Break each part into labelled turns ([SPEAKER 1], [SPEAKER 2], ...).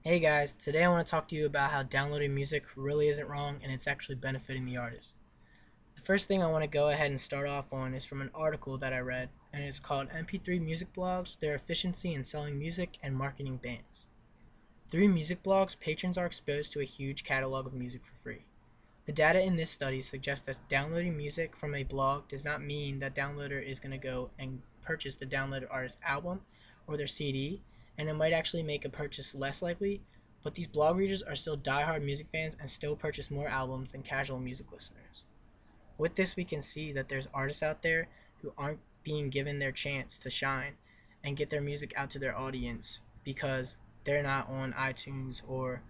[SPEAKER 1] Hey guys, today I want to talk to you about how downloading music really isn't wrong and it's actually benefiting the artist. The first thing I want to go ahead and start off on is from an article that I read, and it's called MP3 Music Blogs, Their Efficiency in Selling Music and Marketing Bands. Through music blogs, patrons are exposed to a huge catalog of music for free. The data in this study suggests that downloading music from a blog does not mean that downloader is going to go and purchase the downloaded artist's album or their CD, and it might actually make a purchase less likely, but these blog readers are still diehard music fans and still purchase more albums than casual music listeners. With this, we can see that there's artists out there who aren't being given their chance to shine and get their music out to their audience because they're not on iTunes or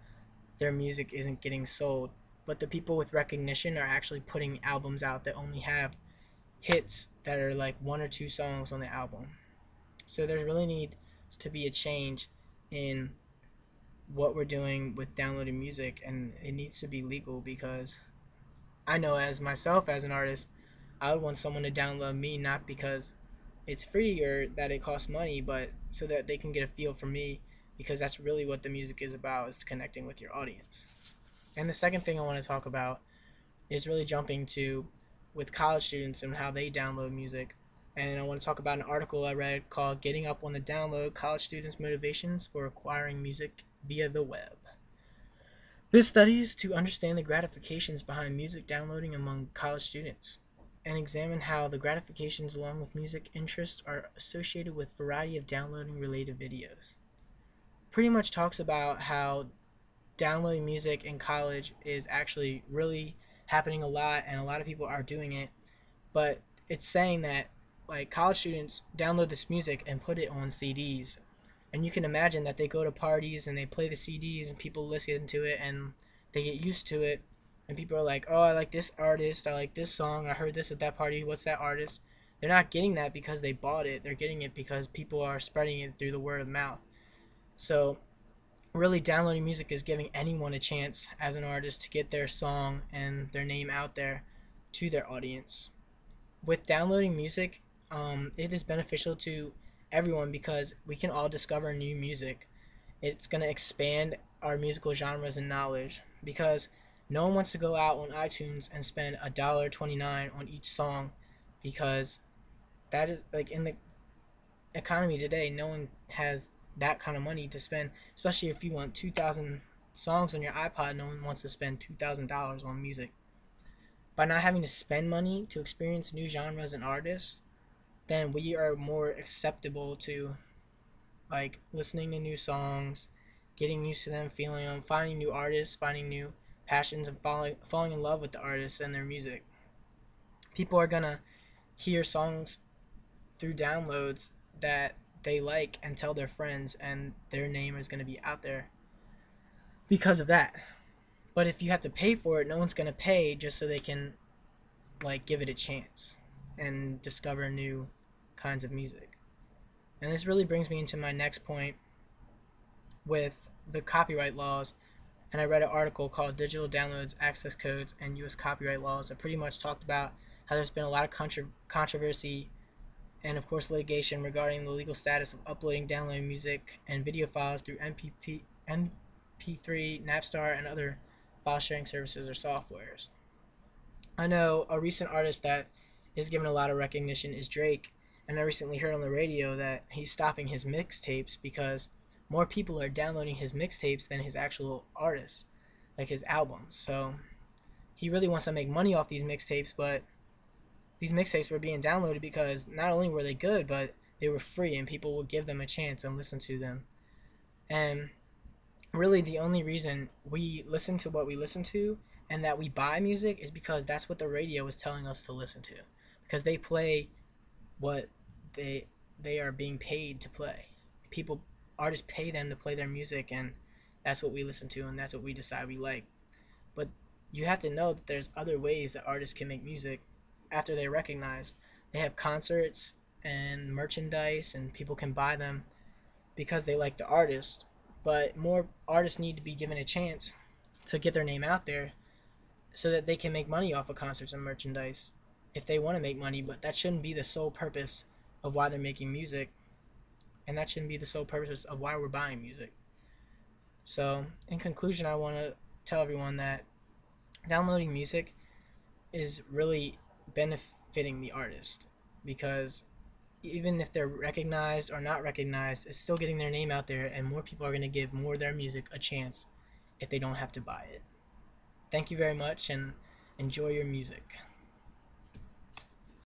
[SPEAKER 1] their music isn't getting sold. But the people with recognition are actually putting albums out that only have hits that are like one or two songs on the album. So there really needs to be a change in what we're doing with downloading music, and it needs to be legal because I know as myself as an artist, I would want someone to download me not because it's free or that it costs money, but so that they can get a feel for me, because that's really what the music is about, is connecting with your audience. And the second thing I want to talk about is really jumping to with college students and how they download music. And I want to talk about an article I read called Getting Up on the Download, College Students' Motivations for Acquiring Music via the Web. This study is to understand the gratifications behind music downloading among college students and examine how the gratifications along with music interests are associated with a variety of downloading related videos. Pretty much talks about how downloading music in college is actually really happening a lot and a lot of people are doing it, but it's saying that like college students download this music and put it on CDs, and you can imagine that they go to parties and they play the CDs and people listen to it and they get used to it, and people are like, oh, I like this artist, I like this song, I heard this at that party, what's that artist? They're not getting that because they bought it, they're getting it because people are spreading it through the word of mouth. So really, downloading music is giving anyone a chance as an artist to get their song and their name out there to their audience. With downloading music, it is beneficial to everyone because we can all discover new music. It's going to expand our musical genres and knowledge because no one wants to go out on iTunes and spend $1.29 on each song, because that is like in the economy today, no one has that kind of money to spend, especially if you want 2,000 songs on your iPod. No one wants to spend $2,000 on music. By not having to spend money to experience new genres and artists, then we are more acceptable to like listening to new songs, getting used to them, feeling them, finding new artists, finding new passions, and falling in love with the artists and their music. People are gonna hear songs through downloads that they like and tell their friends, and their name is going to be out there because of that. But if you have to pay for it, no one's going to pay just so they can like give it a chance and discover new kinds of music. And this really brings me into my next point with the copyright laws. And I read an article called Digital Downloads, Access Codes, and U.S. Copyright Laws that pretty much talked about how there's been a lot of controversy and of course litigation regarding the legal status of uploading, downloading music and video files through MP3, Napstar, and other file sharing services or softwares. I know a recent artist that is given a lot of recognition is Drake, and I recently heard on the radio that he's stopping his mixtapes because more people are downloading his mixtapes than his actual artists, like his albums. So he really wants to make money off these mixtapes, but these mixtapes were being downloaded because not only were they good, but they were free and people would give them a chance and listen to them. And really, the only reason we listen to what we listen to and that we buy music is because that's what the radio is telling us to listen to, because they play what they are being paid to play. People, artists pay them to play their music, and that's what we listen to and that's what we decide we like. But you have to know that there's other ways that artists can make music after they're recognized. They have concerts and merchandise, and people can buy them because they like the artist. But more artists need to be given a chance to get their name out there so that they can make money off of concerts and merchandise if they want to make money. But that shouldn't be the sole purpose of why they're making music, and that shouldn't be the sole purpose of why we're buying music. So, in conclusion, I want to tell everyone that downloading music is really benefiting the artist because even if they're recognized or not recognized, it's still getting their name out there, and more people are going to give more of their music a chance if they don't have to buy it. Thank you very much and enjoy your music.